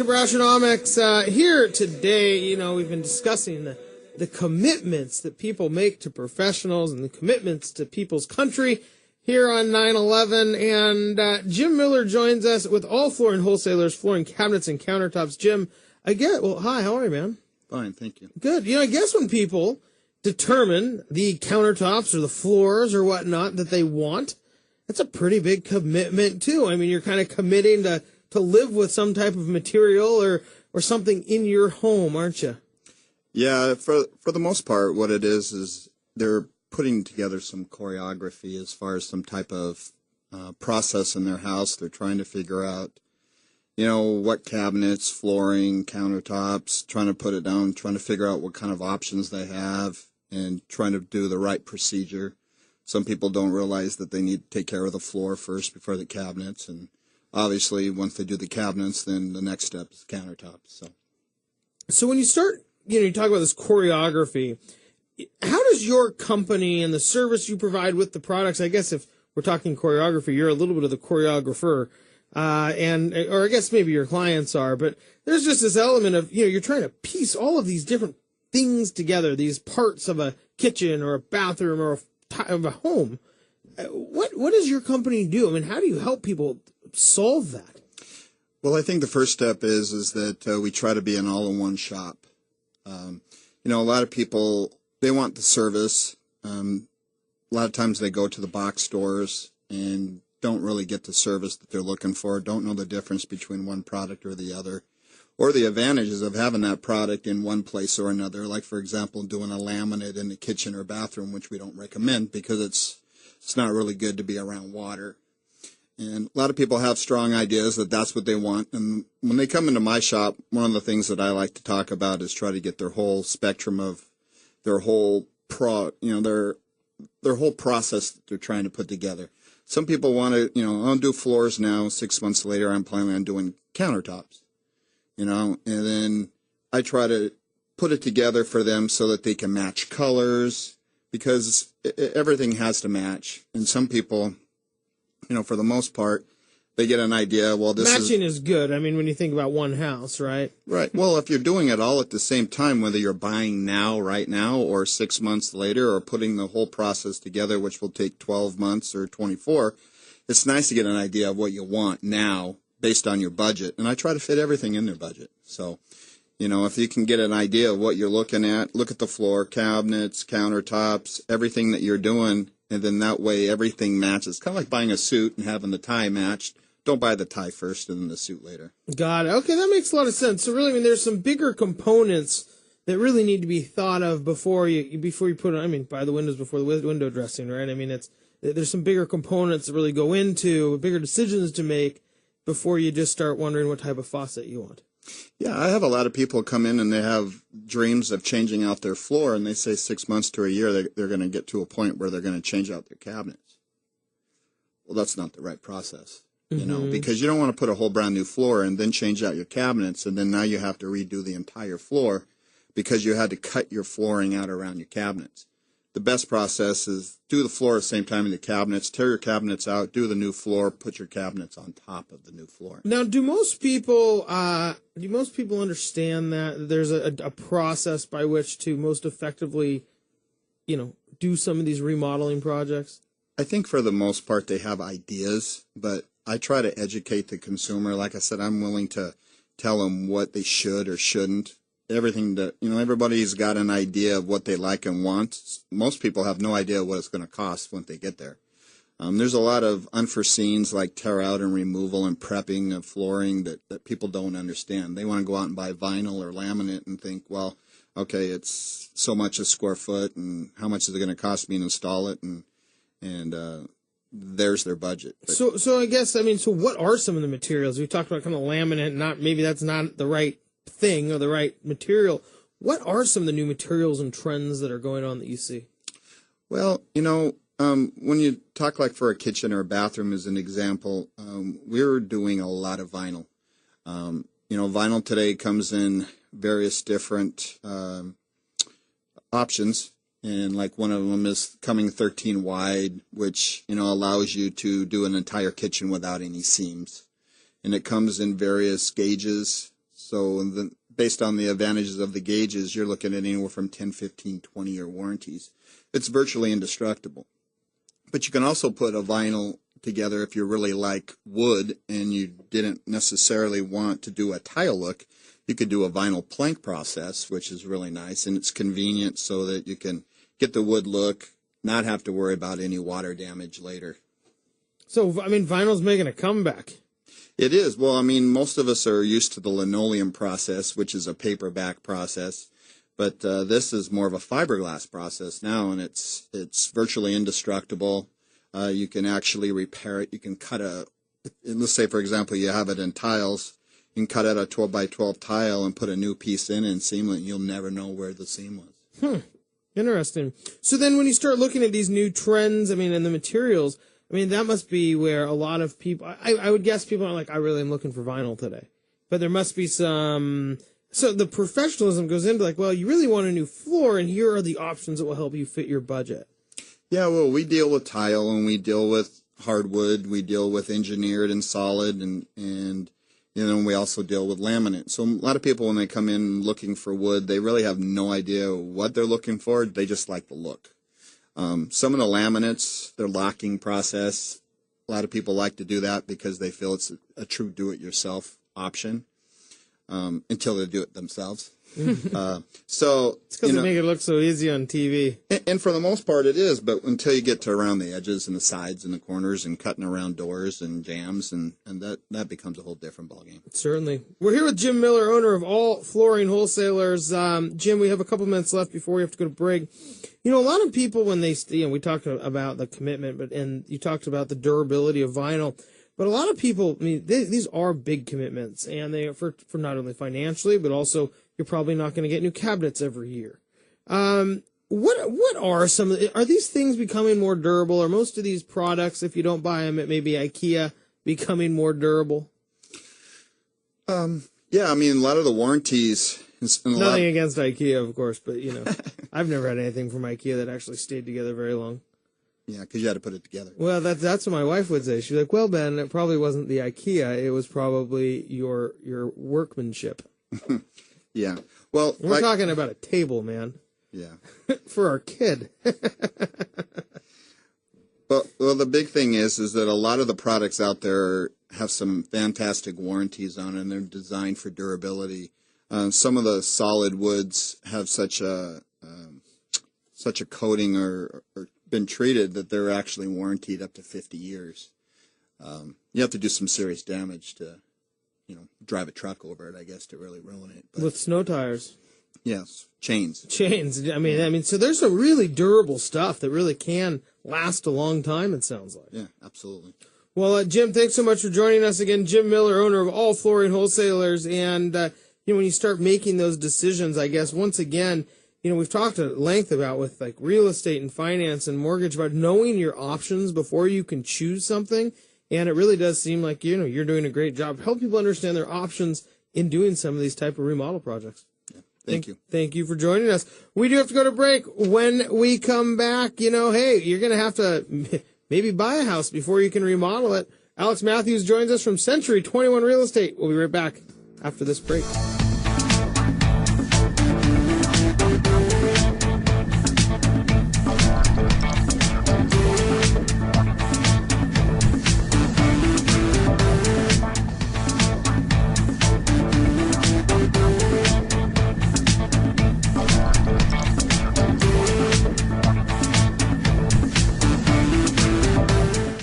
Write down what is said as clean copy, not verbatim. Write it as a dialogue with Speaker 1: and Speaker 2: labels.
Speaker 1: to Brassionomics. Here today, we've been discussing the commitments that people make to professionals and the commitments to people's country here on 9/11. And Jim Miller joins us with All Flooring Wholesalers, Flooring Cabinets and Countertops. Jim, hi, how are you, man?
Speaker 2: Fine, thank you.
Speaker 1: Good. I guess when people determine the countertops or the floors or whatnot that they want, that's a pretty big commitment, too. I mean, you're kind of committing to live with some type of material or something in your home, aren't you?
Speaker 2: Yeah, for the most part, what it is they're putting together some choreography as far as some type of process in their house. They're trying to figure out, what cabinets, flooring, countertops, trying to put it down, trying to figure out what kind of options they have, and trying to do the right procedure. Some people don't realize that they need to take care of the floor first before the cabinets, and obviously, once they do the cabinets, then the next step is the countertops.
Speaker 1: So when you start, you talk about this choreography, how does your company and the service you provide with the products, I guess if we're talking choreography, you're a little bit of the choreographer, or I guess maybe your clients are, but there's just this element of, you're trying to piece all of these different things together, these parts of a kitchen or a bathroom or of a home. What does your company do? I mean, how do you help people solve that?
Speaker 2: Well, I think the first step is that we try to be an all-in-one shop. A lot of people, they want the service. A lot of times they go to the box stores and don't really get the service that they're looking for, don't know the difference between one product or the other, or the advantages of having that product in one place or another, like, for example, doing a laminate in the kitchen or bathroom, which we don't recommend because it's not really good to be around water. And a lot of people have strong ideas that that's what they want. And when they come into my shop, one of the things that I like to talk about is try to get their whole spectrum of their whole their whole process that they're trying to put together. Some people want to, I'll do floors now. 6 months later, I'm planning on doing countertops, and then I try to put it together for them so that they can match colors, because everything has to match. And some people, for the most part, they get an idea, well,
Speaker 1: matching is good. I mean, when you think about one house, right?
Speaker 2: Right. Well, if you're doing it all at the same time, whether you're buying right now, or 6 months later, or putting the whole process together, which will take 12 months or 24, it's nice to get an idea of what you want now based on your budget. And I try to fit everything in their budget. So, if you can get an idea of what you're looking at, look at the floor, cabinets, countertops, everything that you're doing, and then that way everything matches. Kind of like buying a suit and having the tie matched. Don't buy the tie first and then the suit later.
Speaker 1: Got it. Okay, that makes a lot of sense. So really, there's some bigger components that really need to be thought of before you put it. Buy the windows before the window dressing, right? There's some bigger components that really go into bigger decisions to make before you just start wondering what type of faucet you want.
Speaker 2: Yeah, I have a lot of people come in and they have dreams of changing out their floor, and they say 6 months to a year they're going to get to a point where they're going to change out their cabinets. Well, that's not the right process. Because you don't want to put a whole brand new floor and then change out your cabinets, and then now you have to redo the entire floor because you had to cut your flooring out around your cabinets. The best process is do the floor at the same time in the cabinets, tear your cabinets out, do the new floor, put your cabinets on top of the new floor.
Speaker 1: Now, do most people understand that there's a process by which to most effectively, do some of these remodeling projects?
Speaker 2: I think for the most part they have ideas, but I try to educate the consumer. Like I said, I'm willing to tell them what they should or shouldn't. Everything that, everybody's got an idea of what they like and want. Most people have no idea what it's going to cost when they get there. There's a lot of unforeseens like tear out and removal and prepping of flooring that people don't understand. They want to go out and buy vinyl or laminate and think, well, okay, it's so much a square foot, and how much is it going to cost me to install it? And there's their budget. But
Speaker 1: so I guess, so what are some of the materials? We talked about kind of laminate, maybe that's not the right thing or the right material. What are some of the new materials and trends that are going on that you see?
Speaker 2: Well, when you talk like for a kitchen or a bathroom as an example, we're doing a lot of vinyl. Vinyl today comes in various different options. And like one of them is coming 13 wide, which, allows you to do an entire kitchen without any seams. And it comes in various gauges. So based on the advantages of the gauges, you're looking at anywhere from 10, 15, 20-year warranties. It's virtually indestructible. But you can also put a vinyl together if you really like wood and you didn't necessarily want to do a tile look. You could do a vinyl plank process, which is really nice, and it's convenient so that you can get the wood look, not have to worry about any water damage later.
Speaker 1: So, I mean, vinyl's making a comeback.
Speaker 2: It is. Well, I mean, most of us are used to the linoleum process, which is a paperback process, but this is more of a fiberglass process now, and it's virtually indestructible. You can actually repair it. You can cut let's say, for example, you have it in tiles. You can cut out a 12 by 12 tile and put a new piece in and seam it, and you'll never know where the seam was.
Speaker 1: Interesting. So then when you start looking at these new trends, I mean, and the materials, I mean, that must be where a lot of people, I would guess people are like, I really am looking for vinyl today. But there must be some, so the professionalism goes into like, well, you really want a new floor, and here are the options that will help you fit your budget.
Speaker 2: Yeah, well, we deal with tile, and we deal with hardwood, we deal with engineered and solid, and you know, we also deal with laminate. So a lot of people, when they come in looking for wood, they really have no idea what they're looking for. They just like the look. Some of the laminates, their locking process, a lot of people like to do that because they feel it's a true do-it-yourself option until they do it themselves. So
Speaker 1: it's because they make it look so easy on TV.
Speaker 2: And for the most part it is, but until you get to around the edges and the sides and the corners and cutting around doors and jambs, and that becomes a whole different ballgame. Certainly.
Speaker 1: We're here with Jim Miller, owner of All Flooring Wholesalers. Jim, we have a couple minutes left before we have to go to break. You know, a lot of people when they, we talked about the commitment, and you talked about the durability of vinyl. But a lot of people, I mean, these are big commitments, and they are for not only financially, but also you're probably not going to get new cabinets every year. What are are these things becoming more durable? Are most of these products, if you don't buy them at maybe IKEA, becoming more durable?
Speaker 2: Yeah, I mean, a lot of the warranties.
Speaker 1: Nothing against IKEA, of course, but you know, I've never had anything from IKEA that actually stayed together very long.
Speaker 2: Yeah, because you had to put it together.
Speaker 1: Well, that's what my wife would say. She's like, well, Ben, it probably wasn't the IKEA. It was probably your workmanship.
Speaker 2: Yeah. Well,
Speaker 1: we're talking about a table, man.
Speaker 2: Yeah.
Speaker 1: For our kid.
Speaker 2: Well, the big thing is that a lot of the products out there have some fantastic warranties on it, and they're designed for durability. Some of the solid woods have such a coating or been treated that they're actually warranted up to 50 years. You have to do some serious damage to, drive a truck over it, I guess, to really ruin it. But,
Speaker 1: with snow tires.
Speaker 2: Yes, chains.
Speaker 1: I mean, so there's some really durable stuff that really can last a long time, it sounds like.
Speaker 2: Yeah, absolutely.
Speaker 1: Well, Jim, thanks so much for joining us again. Jim Miller, owner of All Flooring Wholesalers. And, when you start making those decisions, I guess, once again, we've talked at length about with like real estate and finance and mortgage about knowing your options before you can choose something. And it really does seem like, you're doing a great job. Help people understand their options in doing some of these type of remodel projects.
Speaker 2: Yeah. Thank you.
Speaker 1: Thank you for joining us. We do have to go to break. When we come back, hey, you're going to have to maybe buy a house before you can remodel it. Alex Matthews joins us from Century 21 Real Estate. We'll be right back after this break.